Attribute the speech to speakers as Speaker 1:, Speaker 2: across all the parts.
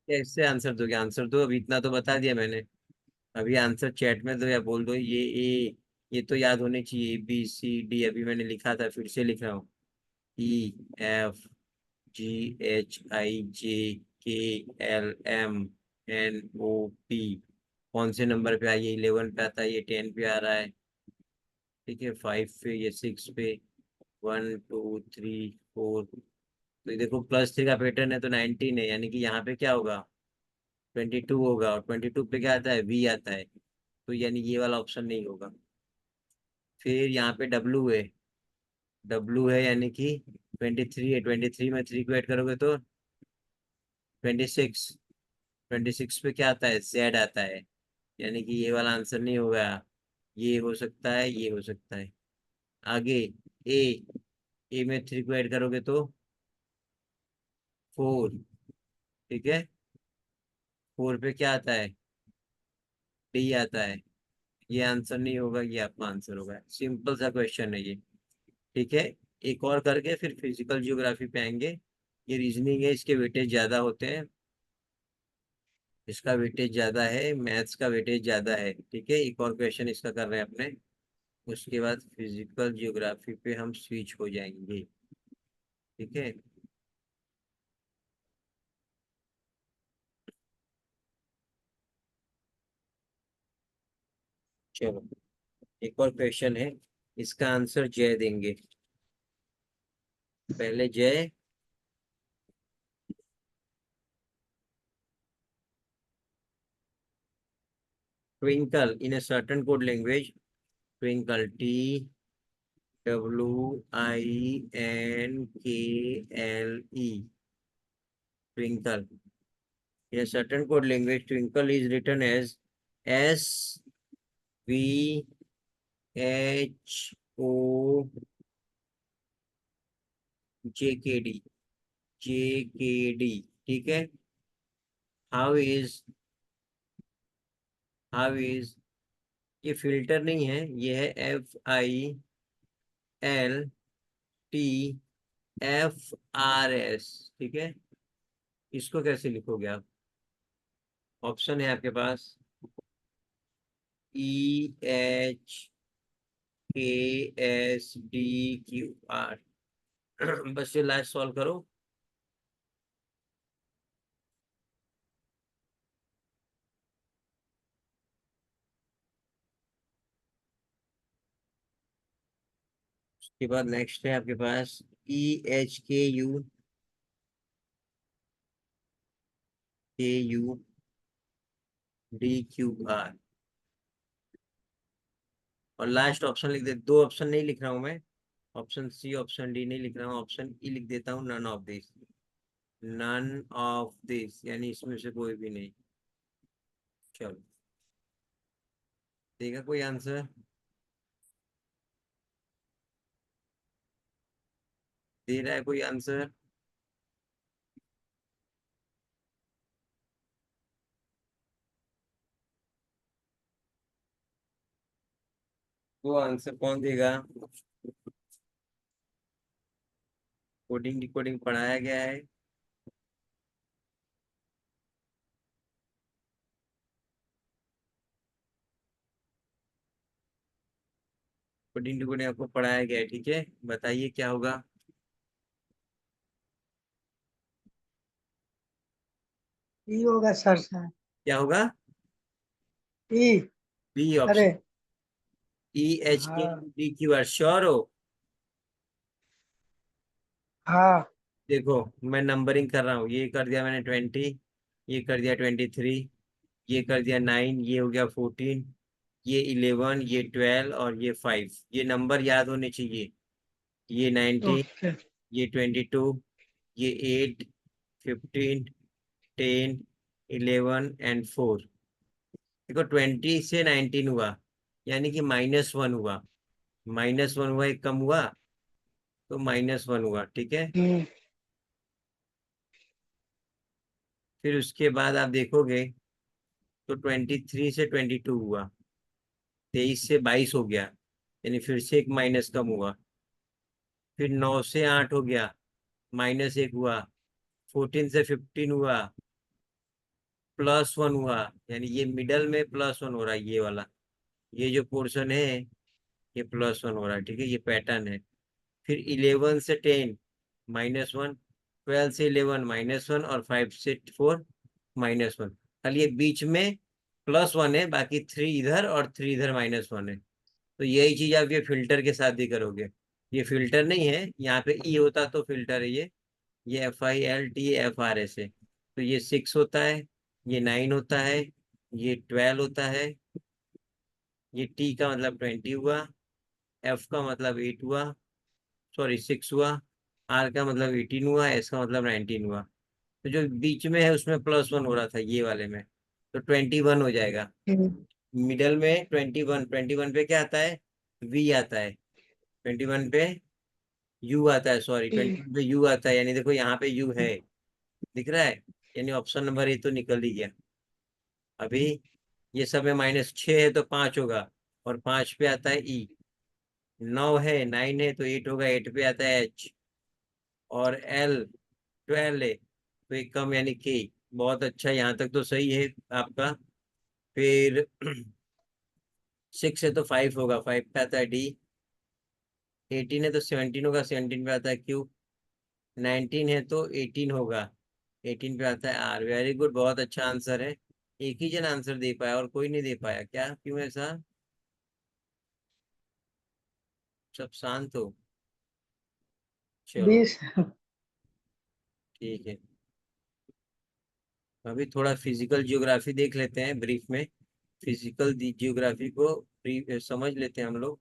Speaker 1: कैसे आंसर दोगे? आंसर दो, अभी इतना तो बता दिया मैंने। अभी आंसर चैट में दो या बोल दो ये ए। ये तो याद होने चाहिए, बी सी डी अभी मैंने लिखा था, फिर से लिख रहा हूँ। E F G H I J K L M N O P. कौन से नंबर पे आइए? 11 पे आता है, ये 10 पे आ रहा है। ठीक है, 5 पे, ये 6 पे। 1 2 3 4। तो ये देखो +3 का पैटर्न है तो 19 है, यानी कि यहाँ पे क्या होगा? 22 होगा, और 22 पे क्या आता है? वी आता है। तो यानी ये वाला ऑप्शन नहीं होगा। फिर यहाँ पे डब्लू है। डब्लू है यानी कि 23 है। 23 में 3 को ऐड करोगे तो 26। 26 पे क्या आता है? जेड आता है। यानी कि ये वाला आंसर नहीं होगा। ये हो सकता है, ये हो सकता है। आगे ए। ए में 3 को ऐड करोगे तो 4। ठीक है, 4 पे क्या आता है? डी आता है। ये आंसर नहीं होगा, ये आपका आंसर होगा। सिंपल सा क्वेश्चन है ये। ठीक है, एक और करके फिर फिजिकल जियोग्राफी पे आएंगे। ये रीजनिंग है, इसके वेटेज ज्यादा होते हैं। इसका वेटेज ज्यादा है, मैथ्स का वेटेज ज्यादा है। ठीक है, एक और क्वेश्चन इसका कर रहे हैं अपने। उसके बाद फिजिकल जियोग्राफी पे हम स्विच हो जाएंगे। ठीक है। चलो, एक और क्वेश्चन है। इसका आंसर जय देंगे। पहले जय। Twinkle in a certain code language. Twinkle TWINKLE। Twinkle in a certain code language, twinkle is written as SVHOJKD। JKD। ठीक है। हाउ इज हाउ इज ये फिल्टर नहीं है, ये है FILTFRS। ठीक है, इसको कैसे लिखोगे आप? ऑप्शन है आपके पास। EHKSDQR। बस ये लास्ट सॉल्व करो। उसके बाद नेक्स्ट है आपके पास EHKUKUDQR। और लास्ट ऑप्शन लिख दे, दो ऑप्शन नहीं लिख रहा हूं मैं। ऑप्शन सी ऑप्शन डी नहीं लिख रहा हूँ, ऑप्शन ई लिख देता हूँ, none of this. None of this यानी इसमें से कोई भी नहीं। चलो, देगा कोई आंसर? दे रहा है कोई आंसर? वो आंसर कौन देगा? कोडिंग डिकोडिंग पढ़ाया गया है? कोडिंग डिकोडिंग आपको पढ़ाया गया है, ठीक है। बताइए क्या होगा?
Speaker 2: ई होगा सर से।
Speaker 1: क्या होगा?
Speaker 2: ई।
Speaker 1: बी
Speaker 2: अरे।
Speaker 1: ऑप्शन।
Speaker 2: हाँ।
Speaker 1: EHKDQR, श्योर हो?
Speaker 2: हाँ।
Speaker 1: देखो, मैं नंबरिंग कर रहा हूँ। ये कर दिया मैंने 20। ये कर दिया 23। ये कर दिया 9। ये हो गया 14। ये 11, ये 12 और ये 5। ये नंबर याद होने चाहिए। ये 19।
Speaker 2: ओके।
Speaker 1: ये 22। ये 8। 15। 10। 11 एंड 4। देखो 20 से 19 हुआ, यानी कि -1 हुआ। -1 हुआ, एक कम हुआ, तो -1 हुआ। ठीक है।
Speaker 2: हम्म।
Speaker 1: फिर उसके बाद आप देखोगे तो 23 से 22 हुआ। 23 से 22 हो गया, यानी फिर से एक माइनस कम हुआ। फिर 9 से 8 हो गया, -1 हुआ। 14 से 15 हुआ, +1 हुआ, यानी ये मिडल में +1 हो रहा है, ये वाला, ये जो पोर्शन है ये +1 हो रहा है, ठीक है, ये पैटर्न है। फिर 11 से 10 -1, 12 से 11 -1, और 5 से 4 -1। खाली ये बीच में +1 है, बाकी 3 इधर और 3 इधर -1 है। तो यही चीज आप ये फिल्टर के साथ भी करोगे। ये फिल्टर नहीं है, यहाँ पे ई होता तो फिल्टर है ये FILT FR है। तो ये 6 होता है, ये 9 होता है, ये 12 होता है, ये टी का मतलब 20 हुआ, एफ का मतलब 8 हुआ, सॉरी 6 हुआ, आर का मतलब 18 हुआ, एस का मतलब 19 हुआ। तो जो बीच में है उसमें +1 हो रहा था ये वाले में, तो 21 हो जाएगा। मिडल में 21, 21 पे क्या आता है, वी आता है, 21 पे यू आता है, सॉरी
Speaker 2: टी।
Speaker 1: 21 पे यू आता है, यानी देखो यहाँ पे यू है, दिख रहा है, यानी ऑप्शन नंबर ए तो निकल ही गया। अभी ये सब में -6 है तो 5 होगा, और 5 पे आता है ई। 9 है, 9 है तो 8 होगा, 8 पे आता है एच, और एल 12 है तो एक कम यानी के। बहुत अच्छा, यहाँ तक तो सही है आपका। फिर 6 है तो 5 होगा, 5 पे आता है डी। 18 है तो 17 होगा, 17 पे आता है क्यू। 19 है तो 18 होगा, 18 पे आता है आर। वेरी गुड, बहुत अच्छा आंसर है। एक ही जन आंसर दे पाया और कोई नहीं दे पाया, क्या, क्यों ऐसा? सब शांत हो? चलो
Speaker 2: 20।
Speaker 1: ठीक है। अभी थोड़ा फिजिकल जियोग्राफी देख लेते हैं ब्रीफ में। फिजिकल जियोग्राफी को ब्रीफ समझ लेते हैं हम लोग।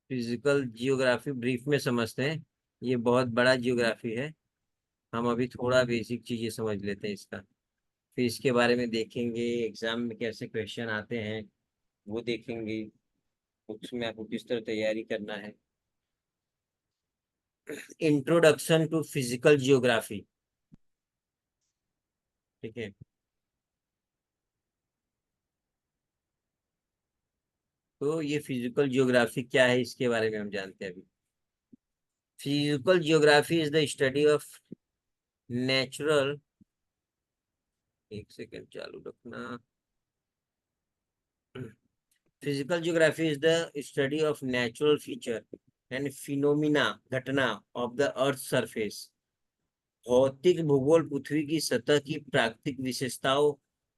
Speaker 1: फिजिकल जियोग्राफी ब्रीफ में समझते हैं, ये बहुत बड़ा जियोग्राफी है। हम अभी थोड़ा बेसिक चीजें समझ लेते हैं इसका, फिर इसके बारे में देखेंगे एग्जाम में कैसे क्वेश्चन आते हैं, वो देखेंगे, बुक्स में आपको किस तरह तैयारी करना है। इंट्रोडक्शन टू फिजिकल जियोग्राफी, ठीक है। तो ये फिजिकल जियोग्राफी क्या है, इसके बारे में हम जानते हैं अभी। Physical geography is the study of natural, एक सेकेंड चालू रखना। Physical geography is the study of natural feature and phenomena, घटना ऑफ द अर्थ सरफेस। भौतिक भूगोल पृथ्वी की सतह की प्राकृतिक विशेषताओं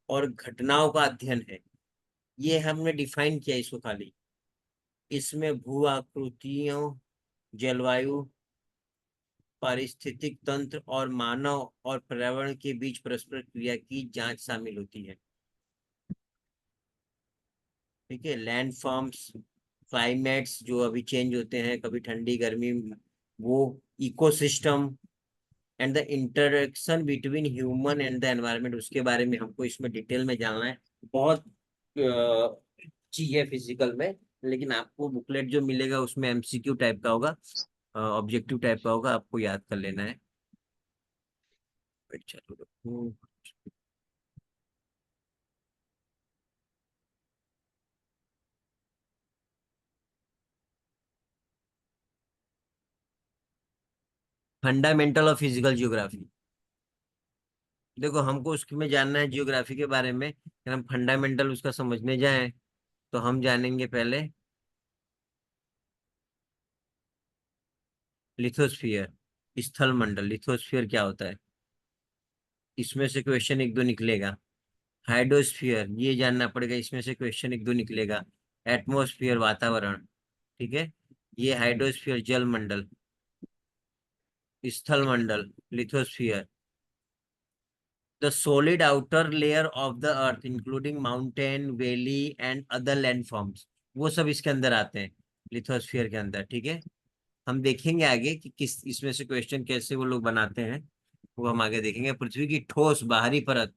Speaker 1: और घटनाओं का अध्ययन है। ये हमने डिफाइन किया इसको खाली। इसमें भू आकृतियों, जलवायु, पारिस्थितिक तंत्र और मानव और पर्यावरण के बीच परस्पर क्रिया की जांच शामिल होती है, ठीक है। लैंड फॉर्म्स, क्लाइमेट्स जो अभी चेंज होते हैं, कभी ठंडी गर्मी, वो ecosystem, and the interaction between human and the environment, उसके बारे में हमको इसमें डिटेल में जानना है। बहुत चीज है फिजिकल में, लेकिन आपको बुकलेट जो मिलेगा उसमें MCQ टाइप का होगा, ऑब्जेक्टिव टाइप का होगा, आपको याद कर लेना है। चलो, फंडामेंटल ऑफ फिजिकल जियोग्राफी। देखो हमको उसमें जानना है जियोग्राफी के बारे में, अगर हम फंडामेंटल उसका समझने जाएं तो हम जानेंगे पहले लिथोस्फियर, स्थल मंडल। लिथोस्फियर क्या होता है, इसमें से क्वेश्चन एक दो निकलेगा। हाइड्रोस्फियर, ये जानना पड़ेगा, इसमें से क्वेश्चन एक दो निकलेगा। एटमोस्फियर, वातावरण, ठीक है। ये हाइड्रोस्फियर जल मंडल, स्थल मंडल lithosphere. The solid outer layer of the earth including mountain, valley and other land forms, वो सब इसके अंदर आते हैं, लिथोस्फियर के अंदर, ठीक है। हम देखेंगे आगे कि किस इसमें से क्वेश्चन कैसे वो लोग बनाते हैं, वो हम आगे देखेंगे। पृथ्वी की ठोस बाहरी परत,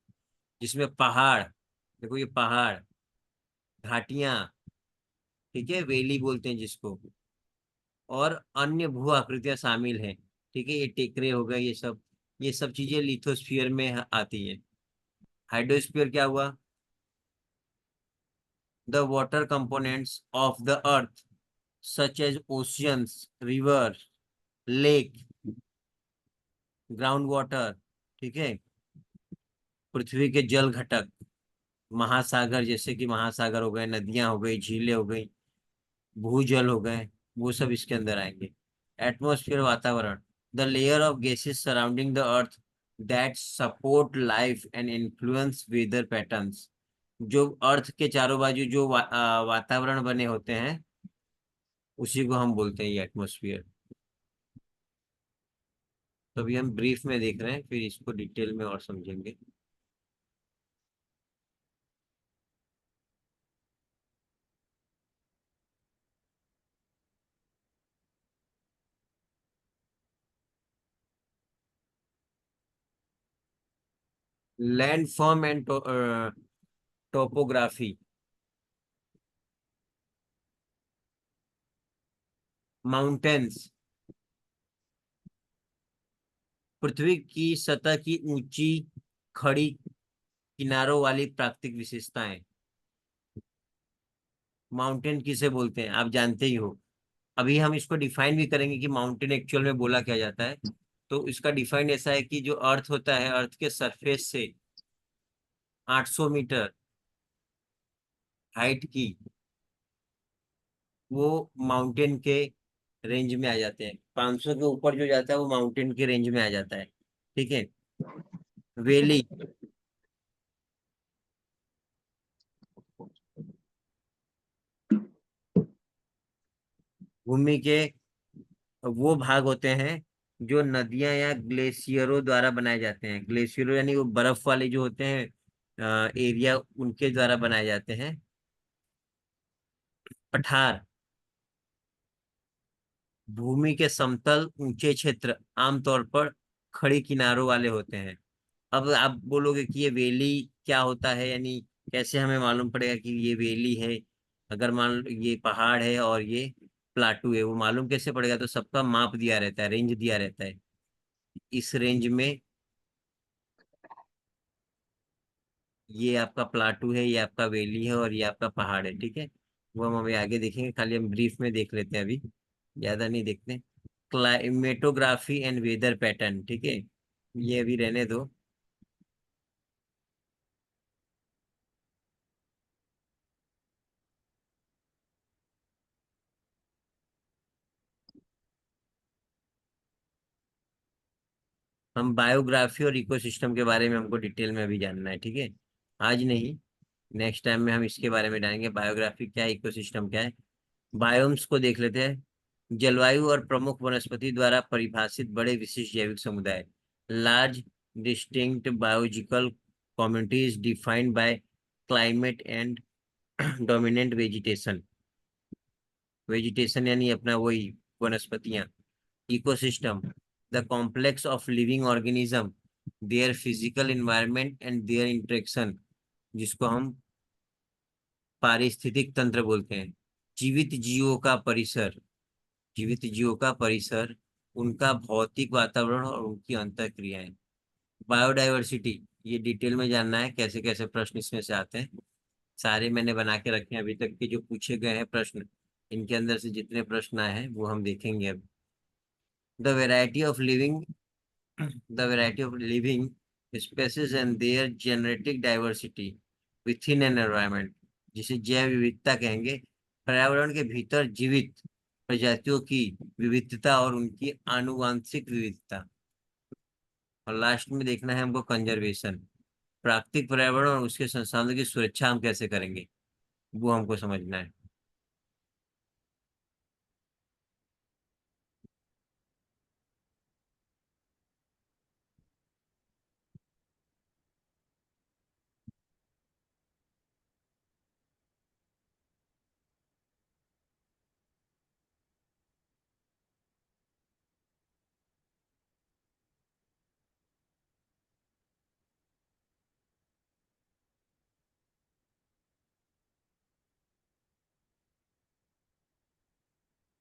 Speaker 1: जिसमें पहाड़, देखो ये पहाड़, घाटियां, ठीक है, वैली बोलते हैं जिसको, और अन्य भू आकृतियां शामिल हैं, ठीक है। ये टेकरे हो गए, ये सब चीजें लिथोस्फियर में आती हैं। हाइड्रोस्फीयर क्या हुआ? The water components of the earth such as oceans, river, lake, ground water, ठीक है, पृथ्वी के जल घटक, महासागर जैसे कि महासागर हो गए, नदियां हो गई, झीलें हो गई, भूजल हो गए, वो सब इसके अंदर आएंगे। एटमॉस्फेयर, वातावरण, the layer of gases surrounding the earth that support life and influence weather patterns. जो अर्थ के चारों बाजू जो वातावरण बने होते हैं, उसी को हम बोलते हैं ये एटमॉस्फेयर। तो अभी हम ब्रीफ में देख रहे हैं, फिर इसको डिटेल में और समझेंगे। Land form and topography. Mountains, पृथ्वी की सतह की ऊंची खड़ी किनारों वाली प्राकृतिक विशेषताएं। माउंटेन किसे बोलते हैं आप जानते ही हो। अभी हम इसको डिफाइन भी करेंगे कि माउंटेन एक्चुअल में बोला क्या जाता है। तो इसका डिफाइन ऐसा है कि जो अर्थ होता है, अर्थ के सरफेस से 800 मीटर हाइट की, वो माउंटेन के रेंज में आ जाते हैं। 500 के ऊपर जो जाता है वो माउंटेन के रेंज में आ जाता है, ठीक है। वैली, भूमि के वो भाग होते हैं जो नदियां या ग्लेशियरों द्वारा बनाए जाते हैं। ग्लेशियरों यानी वो बर्फ वाले जो होते हैं एरिया, उनके द्वारा बनाए जाते हैं। पठार, भूमि के समतल ऊंचे क्षेत्र, आमतौर पर खड़ी किनारों वाले होते हैं। अब आप बोलोगे कि ये वेली क्या होता है, यानी कैसे हमें मालूम पड़ेगा कि ये वेली है? अगर मान लो ये पहाड़ है और ये प्लाटू है, वो मालूम कैसे पड़ेगा? तो सबका माप दिया रहता है, रेंज दिया रहता है। इस रेंज में ये आपका प्लाटू है, ये आपका वैली है, और ये आपका पहाड़ है, ठीक है। वो हम अभी आगे देखेंगे, खाली हम ब्रीफ में देख लेते हैं अभी, ज्यादा नहीं देखते। क्लाइमेटोग्राफी एंड वेदर पैटर्न, ठीक है, ये अभी रहने दो। हम बायोग्राफी और इकोसिस्टम के बारे में हमको डिटेल में अभी जानना है, ठीक है। आज नहीं, नेक्स्ट टाइम में हम इसके बारे में जानेंगे, बायोग्राफी क्या है, इकोसिस्टम क्या है। बायोम्स को देख लेते हैं। जलवायु और प्रमुख वनस्पति द्वारा परिभाषित बड़े विशिष्ट जैविक समुदाय। Large distinct biological communities defined by climate and dominant vegetation. Vegetation यानी अपना वही वनस्पतियां। Ecosystem, the complex of living organism, their physical environment and their interaction, जिसको हम पारिस्थितिक तंत्र बोलते हैं। जीवित जीवों का परिसर, जीवित जीवों का परिसर, उनका भौतिक वातावरण और उनकी अंतःक्रियाएं। बायोडायवर्सिटी, ये डिटेल में जानना है कैसे कैसे प्रश्न इसमें से आते हैं। सारे मैंने बना के रखे हैं अभी तक के जो पूछे गए हैं प्रश्न, इनके अंदर से जितने प्रश्न आए हैं वो हम देखेंगे अब। The variety of living, the variety of living species and there genetic diversity with in an environment, जिसे जैव विविधता कहेंगे। पर्यावरण के भीतर जीवित प्रजातियों की विविधता और उनकी आनुवांशिक विविधता। और लास्ट में देखना है हमको कंजर्वेशन, प्राकृतिक पर्यावरण और उसके संसाधनों की सुरक्षा हम कैसे करेंगे, वो हमको समझना है।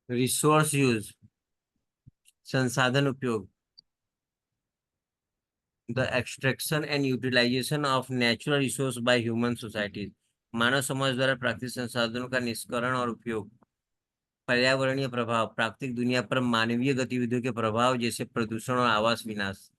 Speaker 1: रिसोर्स यूज, संसाधन उपयोग। The extraction and utilization of natural resource by human societies, मानव समाज द्वारा प्राकृतिक संसाधनों का निष्करण और उपयोग। पर्यावरणीय प्रभाव, प्राकृतिक दुनिया पर मानवीय गतिविधियों के प्रभाव जैसे प्रदूषण और आवास विनाश।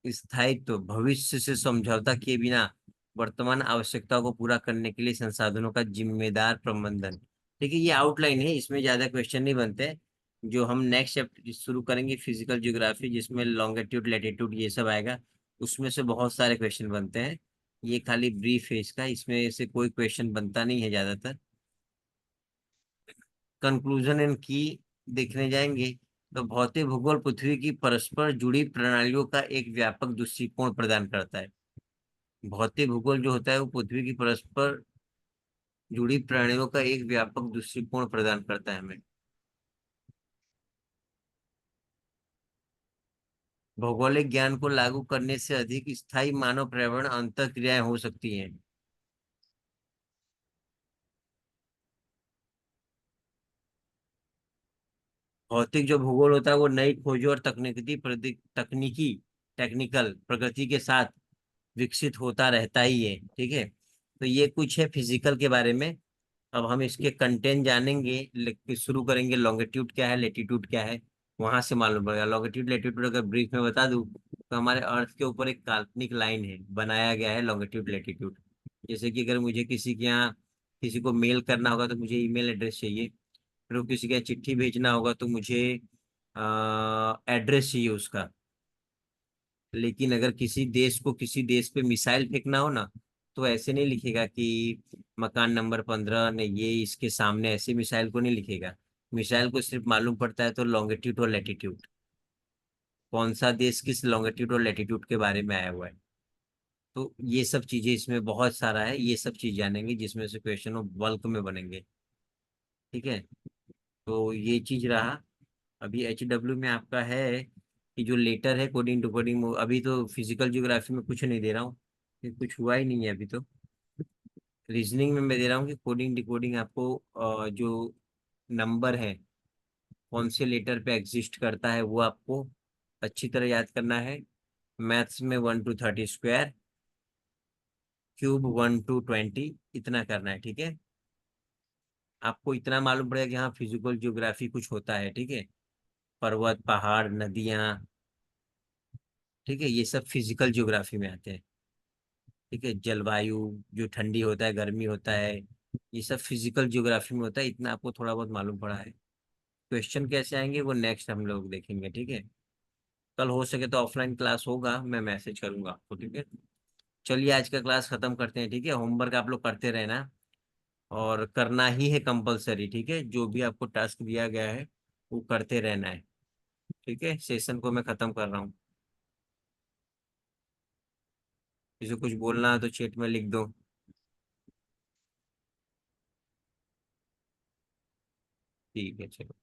Speaker 1: स्थायित्व, भविष्य से समझौता किए बिना वर्तमान आवश्यकताओं को पूरा करने के लिए संसाधनों का जिम्मेदार प्रबंधन। देखिए ये आउटलाइन है, इसमें ज्यादा क्वेश्चन नहीं बनते। जो हम नेक्स्ट चैप्टर शुरू करेंगे फिजिकल ज्योग्राफी, जिसमें लॉन्गिट्यूड लैटिट्यूड ये सब आएगा, उसमें से बहुत सारे क्वेश्चन बनते हैं। ये खाली ब्रीफ है इसका, इसमें से कोई क्वेश्चन बनता नहीं है ज्यादातर। कंक्लूजन एंड की देखने जाएंगे तो भौतिक भूगोल पृथ्वी की परस्पर जुड़ी प्रणालियों का एक व्यापक दृष्टिकोण प्रदान करता है। भौतिक भूगोल जो होता है वो पृथ्वी की परस्पर जुड़ी प्रणालियों का एक व्यापक दृष्टिकोण प्रदान करता है हमें। भौगोलिक ज्ञान को लागू करने से अधिक स्थायी मानव पर्यावरण अंतःक्रियाएं हो सकती हैं। भौतिक जो भूगोल होता है वो नई खोजों और तकनीकी टेक्निकल प्रगति के साथ विकसित होता रहता ही है। ठीक है, तो ये कुछ है फिजिकल के बारे में। अब हम इसके कंटेंट जानेंगे, शुरू करेंगे लॉन्गिट्यूड क्या है, लेटीट्यूड क्या है, वहां से मालूम पड़ेगा। लॉन्गिट्यूड लेटीट्यूड अगर ब्रीफ में बता दूं तो हमारे अर्थ के ऊपर एक काल्पनिक लाइन है, बनाया गया है लॉन्गिट्यूड लेटीट्यूड। जैसे कि अगर मुझे किसी के यहाँ किसी को मेल करना होगा तो मुझे ईमेल एड्रेस चाहिए, फिर वो किसी के यहाँ चिट्ठी भेजना होगा तो मुझे एड्रेस चाहिए उसका। लेकिन अगर किसी देश को किसी देश पे मिसाइल फेंकना हो ना, तो ऐसे नहीं लिखेगा कि मकान नंबर 15 ने ये इसके सामने, ऐसे मिसाइल को नहीं लिखेगा। मिसाइल को सिर्फ मालूम पड़ता है तो लॉन्गिट्यूड और लैटिट्यूड, कौन सा देश किस लॉन्गिट्यूड और लैटिट्यूड के बारे में आया हुआ है। तो ये सब चीजें इसमें बहुत सारा है, ये सब चीज जानेंगे जिसमें से क्वेश्चन बल्क में बनेंगे। ठीक है, तो ये चीज रहा। अभी HW में आपका है कि जो लेटर है कोडिंग टू कोडिंग, अभी तो फिजिकल ज्योग्राफी में कुछ नहीं दे रहा हूँ, ये कुछ हुआ ही नहीं है अभी तो। रीजनिंग में मैं दे रहा हूँ कि कोडिंग डिकोडिंग आपको जो नंबर है कौन से लेटर पे एग्जिस्ट करता है वो आपको अच्छी तरह याद करना है। मैथ्स में 1 to 30 स्क्वायर, क्यूब 1 to 20, इतना करना है। ठीक है, आपको इतना मालूम पड़ेगा कि हाँ फिजिकल ज्योग्राफी कुछ होता है। ठीक है, पर्वत पहाड़ नदियाँ, ठीक है, ये सब फिजिकल ज्योग्राफी में आते हैं। ठीक है, जलवायु, जो ठंडी होता है गर्मी होता है, ये सब फिजिकल ज्योग्राफी में होता है। इतना आपको थोड़ा बहुत मालूम पड़ा है। क्वेश्चन कैसे आएंगे वो नेक्स्ट हम लोग देखेंगे। ठीक है, कल हो सके तो ऑफलाइन क्लास होगा, मैं मैसेज करूंगा आपको। ठीक है, चलिए आज का क्लास खत्म करते हैं। ठीक है, होमवर्क आप लोग करते रहना और करना ही है कंपलसरी। ठीक है, जो भी आपको टास्क दिया गया है वो करते रहना है। ठीक है, सेशन को मैं खत्म कर रहा हूँ। किसी को कुछ बोलना है तो चैट में लिख दो। ठीक है, चलो।